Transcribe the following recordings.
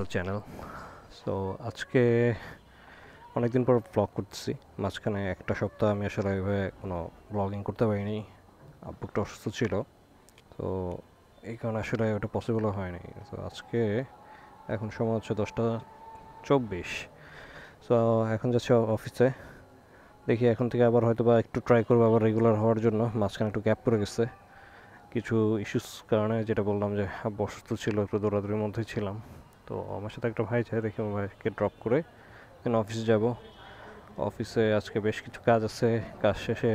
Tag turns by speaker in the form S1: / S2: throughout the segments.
S1: The channel. So আজকে অনেকদিন পর ব্লগ করতেছি। মাঝখানে একটা সপ্তাহ আমি আসলে এভাবে কোনো ব্লগিং করতে পারিনি, আব্বু একটু অসুস্থ ছিল। তো এই কারণে আসলে ওটা পসিবলও হয়নি। তো আজকে এখন সময় হচ্ছে 10:24। সো এখন যাচ্ছে অফিসে, দেখি এখন থেকে আবার হয়তো বা একটু ট্রাই করবো আবার রেগুলার হওয়ার জন্য। মাঝখানে একটু গ্যাপ পড়ে গেছে কিছু ইস্যুস কারণে, যেটা বললাম যে আব্বু অসুস্থ ছিল, একটু দৌড়াদৌড়ির মধ্যেই ছিলাম। তো আমার সাথে একটা ভাই চাই, দেখি আমার ভাইকে ড্রপ করে দেন অফিসে যাব। অফিসে আজকে বেশ কিছু কাজ আছে, কাজ শেষে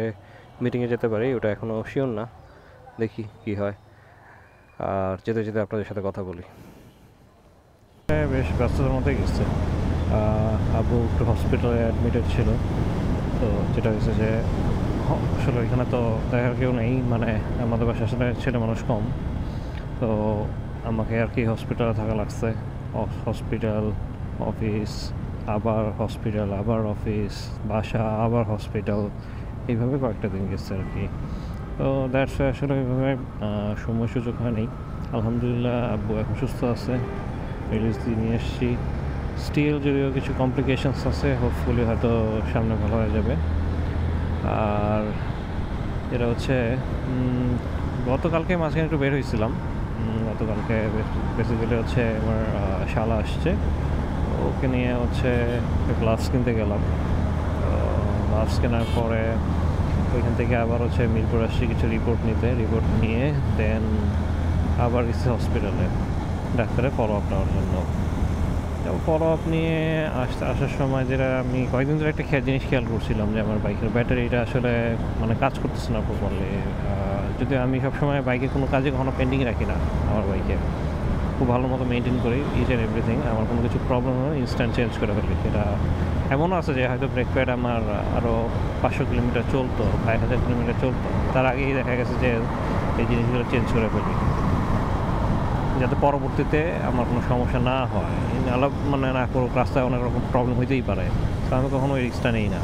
S1: মিটিংয়ে যেতে পারি, ওটা এখনও শিওর না, দেখি কি হয়। আর যেতে যেতে আপনাদের সাথে কথা বলি। বেশ ব্যস্ততার মধ্যে গেছে। আব্বু একটু হসপিটালে অ্যাডমিটেড ছিল। তো যেটা হয়েছে যে আসলে এখানে তো দেখার কেউ নেই, মানে আমাদের বাসায় আসলে ছেলে মানুষ কম। তো আমাকে আর কি হসপিটালে থাকা লাগছে। হসপিটাল, অফিস, আবার হসপিটাল, আবার অফিস, বাসা, আবার হসপিটাল, এইভাবে কয়েকটা দিন গেছে আর কি। তো দ্যাটস আসলে এইভাবে সময় সুযোগ হয়নি। আলহামদুলিল্লাহ আব্বু এখন সুস্থ আছে, রিলিজ দিয়ে নিয়ে এসেছি। স্টিল যদিও কিছু কমপ্লিকেশনস আছে, হোপফুলি হয়তো সামনে ভালো হয়ে যাবে। আর এটা হচ্ছে গতকালকে মাঝখানে একটু বের হয়েছিলাম। গতকালকে বেসিক্যালি হচ্ছে আমার শালা আসছে, ওকে নিয়ে হচ্ছে গ্লাভস কিনতে গেলাম। গ্লাভস কেনার পরে ওইখান থেকে আবার হচ্ছে মিরপুর আসছি কিছু রিপোর্ট নিয়ে দেন আবার গেছি হসপিটালে ডাক্তারের ফলো আপ নেওয়ার জন্য। ফলো আপ নিয়ে আসার সময় যেটা আমি কয়েকদিন ধরে একটা জিনিস খেয়াল করছিলাম, যে আমার বাইকের ব্যাটারিটা আসলে মানে কাজ করতেছে না প্রপারলি। যদি আমি সবসময় বাইকে কোনো কাজে কখনো পেন্ডিং রাখি না, আমার বাইকে খুব ভালো মতো মেনটেন করি ইচ অ্যান্ড এভরিথিং। আমার কোনো কিছু প্রবলেম হয় ইনস্ট্যান্ট চেঞ্জ করে ফেলি। সেটা এমনও আছে যে হয়তো ব্রেক প্যাড আমার আরও 500 কিলোমিটার চলতো বা 1000 কিলোমিটার চলতো, তার আগেই দেখা গেছে যে এই জিনিসগুলো চেঞ্জ করে ফেলি, যাতে পরবর্তীতে আমার কোনো সমস্যা না হয়। মানে না করুক, রাস্তায় অনেক রকম প্রবলেম হইতেই পারে, তো আমি কখনো ওই রিস্কটা নিই না।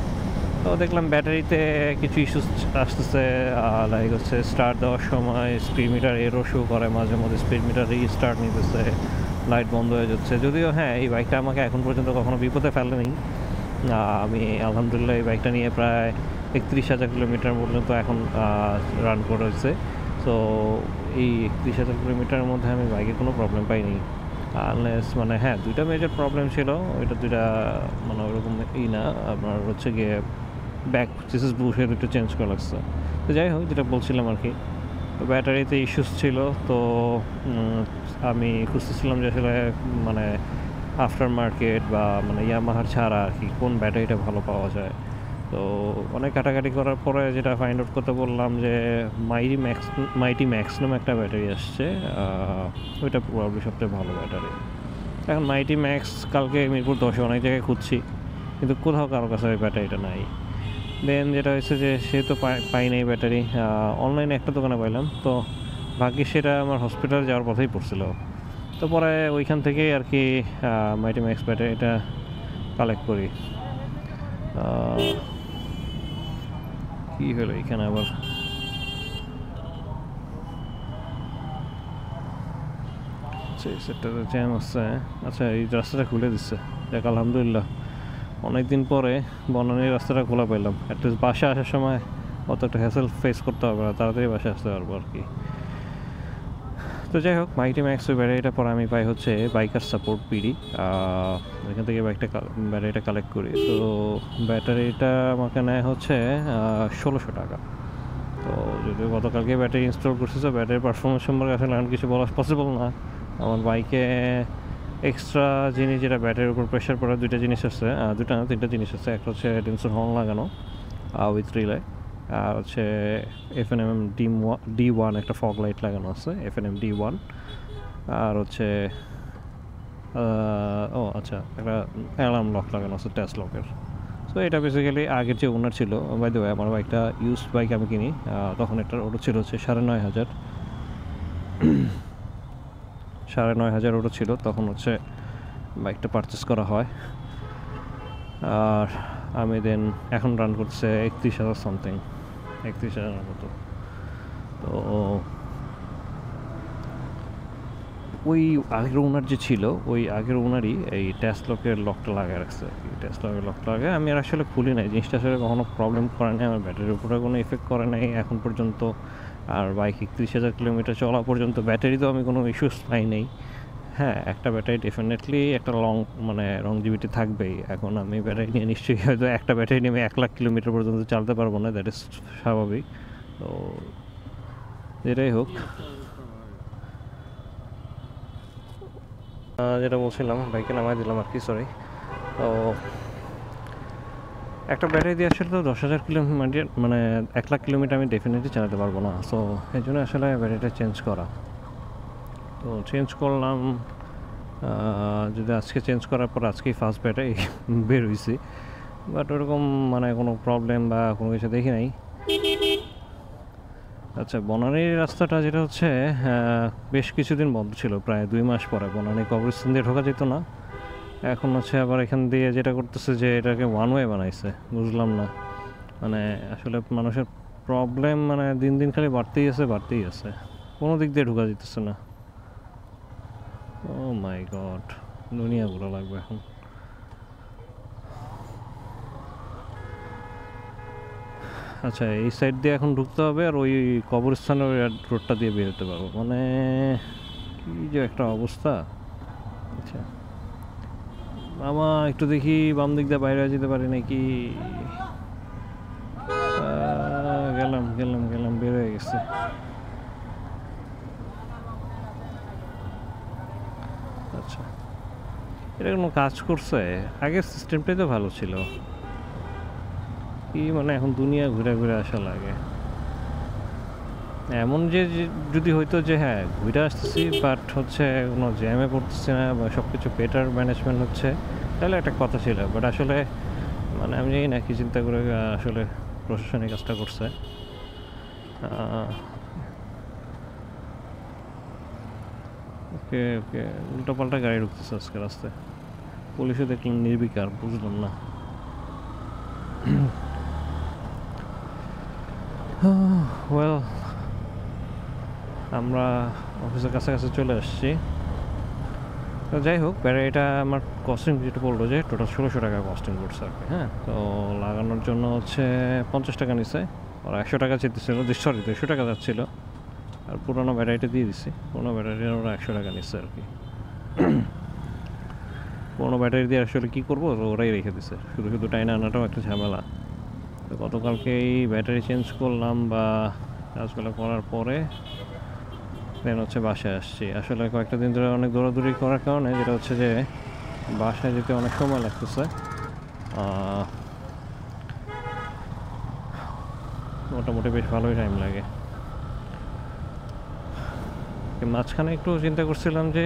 S1: তো দেখলাম ব্যাটারিতে কিছু ইস্যুস আসতেছে, লাইক হচ্ছে স্টার্ট দেওয়ার সময় স্পিড মিটার এরও শো করে, মাঝে মধ্যে স্পিড মিটার রিস্টার্ট নিতেছে, লাইট বন্ধ হয়ে যাচ্ছে। যদিও হ্যাঁ, এই বাইকটা আমাকে এখন পর্যন্ত কখনো বিপদে ফেলেনি। আমি আলহামদুলিল্লাহ এই বাইকটা নিয়ে প্রায় 31,000 কিলোমিটার পর্যন্ত এখন রান করেছে। তো এই 31,000 কিলোমিটারের মধ্যে আমি বাইকে কোনো প্রবলেম পাইনি, আনলেস মানে হ্যাঁ দুইটা মেজর প্রবলেম ছিল। ওইটা দুইটা মানে ওরকম না, আপনার হচ্ছে গিয়ে ব্যাক চেসিস বুশের একটু চেঞ্জ করা লাগছে। তো যাই হোক, যেটা বলছিলাম আর কি, তো ব্যাটারিতে ইস্যুস ছিল। তো আমি খুঁজতেছিলাম যে আসলে মানে আফটার মার্কেট বা মানে ইয়ামাহার ছাড়া আর কি কোন ব্যাটারিটা ভালো পাওয়া যায়। তো অনেক কাটাকাটি করার পরে যেটা ফাইন্ড আউট করতে বললাম যে মাইটি ম্যাক্স নামে একটা ব্যাটারি আসছে, ওইটা প্রবাবলি সবচেয়ে ভালো ব্যাটারি। এখন মাইটি ম্যাক্স কালকে মিরপুর 10 অনেক জায়গায় খুঁজছি, কিন্তু কোথাও কারোর কাছে ওই ব্যাটারিটা নাই। দেন যেটা হয়েছে যে সে তো পাই নাই ব্যাটারি, অনলাইনে একটা দোকানে পাইলাম। তো ভাগ্যিস সেটা আমার হসপিটাল যাওয়ার পথেই পড়ছিল। তো পরে ওইখান থেকেই আর কি মাইটি ম্যাক্স ব্যাটারিটা কালেক্ট করি। কি হলো এখানে আবার? সেটাতে জ্যাম আছে। আচ্ছা, এই রাস্তাটা খুলে দিচ্ছে, দেখ আলহামদুলিল্লাহ অনেকদিন পরে বনানীর রাস্তাটা খোলা পেলাম। অ্যাটলিস্ট বাসা আসার সময় অত একটা হ্যাসেল ফেস করতে হবে না, তাড়াতাড়ি বাসা আসতে পারবো আর কি। তো যাই হোক, মাইটি ম্যাক্স ওই ব্যাটারিটা পরে আমি পাই হচ্ছে বাইকার সাপোর্ট পিডি, ওইখান থেকে ব্যাটারিটা কালেক্ট করি। তো ব্যাটারিটা আমাকে নেয় হচ্ছে 1600 টাকা। তো যদিও গতকালকে ব্যাটারি ইনস্টল করছি, তো ব্যাটারির পারফরমেন্স সম্পর্কে আসলে এখন কিছু বলা পসিবল না। আমার বাইকে এক্সট্রা জিনিস, যেটা ব্যাটারির উপর প্রেশার পড়ার দুইটা জিনিস আছে, দুটা না তিনটা জিনিস আছে। একটা হচ্ছে ডেন্সন হর্ন লাগানো উইথ রিলে, আর হচ্ছে FNM D1 একটা ফগ লাইট লাগানো আছে, FNM D1। আর হচ্ছে আচ্ছা, একটা অ্যালার্ম লক লাগানো আছে টেস্ট লকের। সো এটা বেসিক্যালি আগের যে ওনার ছিল, বাই দ্য ওয়ে আমার বাইকটা ইউজড বাইক আমি কিনি, তখন ওটা ছিল হচ্ছে 9,500 ওটা ছিল তখন হচ্ছে বাইকটা পারচেস করা হয়। আর আমি দেন এখন রান করছে 31,000 সামথিং, 31,000 মতো। তো ওই আগের ওনার যে ছিল ওই আগের ওনারই এই ট্যাচ লকের লকটা লাগায় রাখছে আর কি। ট্যাচ লকের লকটা লাগায় আমি আর আসলে খুলি নাই, জিনিসটা আসলে কখনো প্রবলেম করে নাই, আমার ব্যাটারির উপরে কোনো এফেক্ট করে নাই এখন পর্যন্ত। আর বাইক 31,000 কিলোমিটার চলা পর্যন্ত ব্যাটারি তো আমি কোনো ইস্যুস পাই নাই। হ্যাঁ, একটা ব্যাটারি ডেফিনেটলি একটা লংজিভিটি থাকবেই। এখন আমি ব্যাটারি নিয়ে নিশ্চয়ই হয়তো একটা ব্যাটারি নিয়ে আমি 1,00,000 কিলোমিটার পর্যন্ত চালাতে পারবো না, দ্যাট ইজ স্বাভাবিক। তো যেটাই হোক, যেটা বলছিলাম বাইকে নামাই দিলাম আর কি, সরি। তো একটা ব্যাটারি দিয়ে আসলে তো 10,000 কিলোমিটার মানে 1,00,000 কিলোমিটার আমি ডেফিনেটলি চালাতে পারবো না। সো এই জন্য আসলে ব্যাটারিটা চেঞ্জ করা। তো চেঞ্জ করলাম, যদি আজকে চেঞ্জ করার পর আজকেই ফার্স্ট ব্যাটারি বের হয়েছি, বাট ওরকম মানে কোনো প্রবলেম বা কোনো কিছু দেখি নাই। আচ্ছা, বনানীর রাস্তাটা যেটা হচ্ছে বেশ কিছুদিন বন্ধ ছিল, প্রায় 2 মাস পরে বনানী কবরস্থান দিয়ে ঢোকা যেত না, এখন হচ্ছে আবার এখান দিয়ে যেটা করতেছে যে এটাকে ওয়ান ওয়ে বানাইছে। বুঝলাম না, মানে আসলে মানুষের প্রবলেম মানে দিন দিন খালি বাড়তেই আছে, কোনো দিক দিয়ে ঢোকা যেতেছে না। ও মাই গড, দুনিয়া পুরো লাগবে এখন। আচ্ছা, এই সাইড দিয়ে এখন ঢুকতে হবে আর ওই কবরস্থানের রোডটা দিয়ে বেরোতে পারবো, মানে কি যে একটা অবস্থা। আচ্ছা মামা, একটু দেখি বাম দিক দিয়ে বাইরে যেতে পারি নাকি। গেলাম গেলাম গেলাম, বের হয়ে গেছে। আচ্ছা, এটা কোনো কাজ করছে? আগের সিস্টেমটাই তো ভালো ছিল। কি মানে এখন দুনিয়া ঘুরে ঘুরে আসা লাগে। এমন যে যদি হইতো যে হ্যাঁ ঘুরে আসতেছি বাট হচ্ছে কোনো জ্যামে পড়তেছি না বা সব কিছু বেটার ম্যানেজমেন্ট হচ্ছে, তাহলে একটা কথা ছিল। বাট আসলে মানে আমি জানি না কি চিন্তা করে আসলে প্রশাসন এই কাজটা করছে। ওকে ওকে, উল্টোপাল্টা গাড়ি ঢুকতেছে আজকে রাস্তায়, পুলিশও দেখলাম নির্বিকার, বুঝলাম না। ওয়েল, আমরা অফিসের কাছাকাছি চলে আসছি। তো যাই হোক, ব্যাটারিটা আমার কস্টিং যেটা বললো যে টোটাল 1600 টাকা কস্টিং করছে আর কি। হ্যাঁ, তো লাগানোর জন্য হচ্ছে 50 টাকা নিছে, ওরা 100 টাকা চেতেছিল, সরি 200 টাকা যাচ্ছিলো, আর পুরোনো ব্যাটারিটা দিয়ে দিছি। পুরোনো ব্যাটারির ওরা 100 টাকা নিচ্ছে আর কি। পুরোনো ব্যাটারি দিয়ে আসলে কী করবো, তো ওরাই রেখে দিছে, শুধু শুধু টাইনা আনাটাও একটা ঝামেলা। তো গতকালকে এই ব্যাটারি চেঞ্জ করলাম বা কাজগুলো করার পরে দেন হচ্ছে বাসায় আসছি। আসলে কয়েকটা দিন ধরে অনেক দৌড়াদৌড়ি করার কারণে যেটা হচ্ছে যে বাসায় যেতে অনেক সময় লাগতেছে, মোটামুটি বেশ ভালোই টাইম লাগে। মাঝখানে একটু চিন্তা করছিলাম যে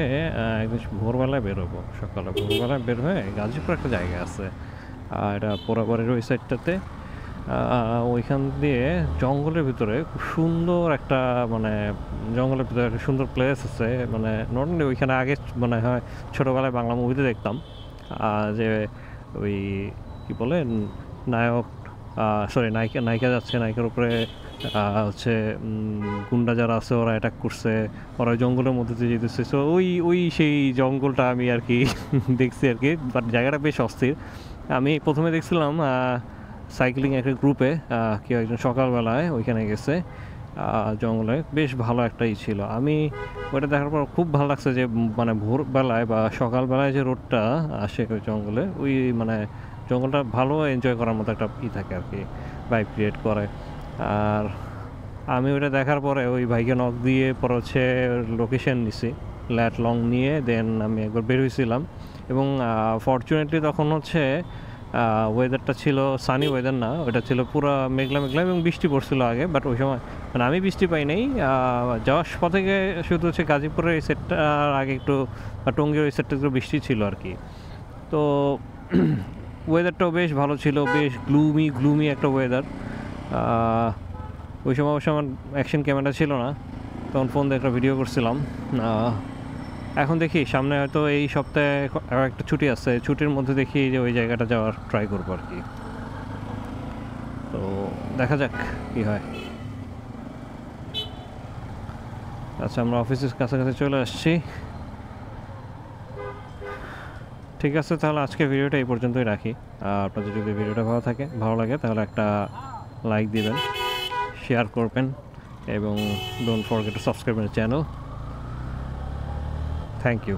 S1: একদিন ভোরবেলায় বেরোবো, সকালে ভোরবেলায় বের হয়ে গাজীপুর একটা জায়গা আছে, এটা পোড়াবাড়ির ওই সাইডটাতে, ওইখান দিয়ে জঙ্গলের ভিতরে খুব সুন্দর একটা মানে জঙ্গলের ভিতরে একটা সুন্দর প্লেস আছে। মানে নর্মালি ওইখানে আগে মানে হয় ছোটোবেলায় বাংলা মুভিতে দেখতাম যে ওই কী বলে নায়ক সরি নায়িকা যাচ্ছে, নায়িকার উপরে হচ্ছে গুন্ডা যারা আছে ওরা অ্যাটাক করছে, ওরা জঙ্গলের মধ্যে দিয়ে যেতেছে। সো ওই সেই জঙ্গলটা আমি আর কি দেখছি আর কি, বাট জায়গাটা বেশ অস্থির। আমি প্রথমে দেখছিলাম সাইক্লিং একটা গ্রুপে কেউ একজন সকালবেলায় ওইখানে গেছে জঙ্গলে, বেশ ভালো একটাই ছিল। আমি ওইটা দেখার পর খুব ভালো লাগছে যে মানে ভোরবেলায় বা সকালবেলায় যে রোডটা আসে ওই জঙ্গলে, ওই মানে জঙ্গলটা ভালো এনজয় করার মতো একটা থাকে আর কি, ভাইব ক্রিয়েট করে। আর আমি ওইটা দেখার পরে ওই ভাইকে নক দিয়ে পরে হচ্ছে লোকেশন নিছি, ল্যাট লং নিয়ে দেন আমি একবার বের হয়েছিলাম। এবং ফরচুনেটলি তখন হচ্ছে ওয়েদারটা ছিল সানি ওয়েদার না, ওটা ছিল পুরো মেঘলা মেঘলা এবং বৃষ্টি পড়ছিল আগে, বাট ওই সময় মানে আমি বৃষ্টি পাই নাই। যাওয়ার পথে শুধু হচ্ছে গাজীপুরের এই সেটটা আগে একটু টঙ্গীর ওই সেটটা একটু বৃষ্টি ছিল আর কি। তো ওয়েদারটাও বেশ ভালো ছিল, বেশ গ্লুমি একটা ওয়েদার। ওই সময় অবশ্য আমার অ্যাকশন ক্যামেরা ছিল না, তখন ফোন দিয়ে একটা ভিডিও করছিলাম। এখন দেখি সামনে হয়তো এই সপ্তাহে একটা ছুটি আছে, ছুটির মধ্যে দেখি যে ওই জায়গাটা যাওয়ার ট্রাই করবো আর কি। তো দেখা যাক কী হয়। আচ্ছা, আমরা অফিসের কাছাকাছি চলে আসছি। ঠিক আছে, তাহলে আজকে ভিডিওটা এই পর্যন্তই রাখি। আপনাদের যদি ভিডিওটা ভালো লাগে তাহলে একটা লাইক দিবেন, শেয়ার করবেন এবং don't forget to subscribe my channel. Thank you.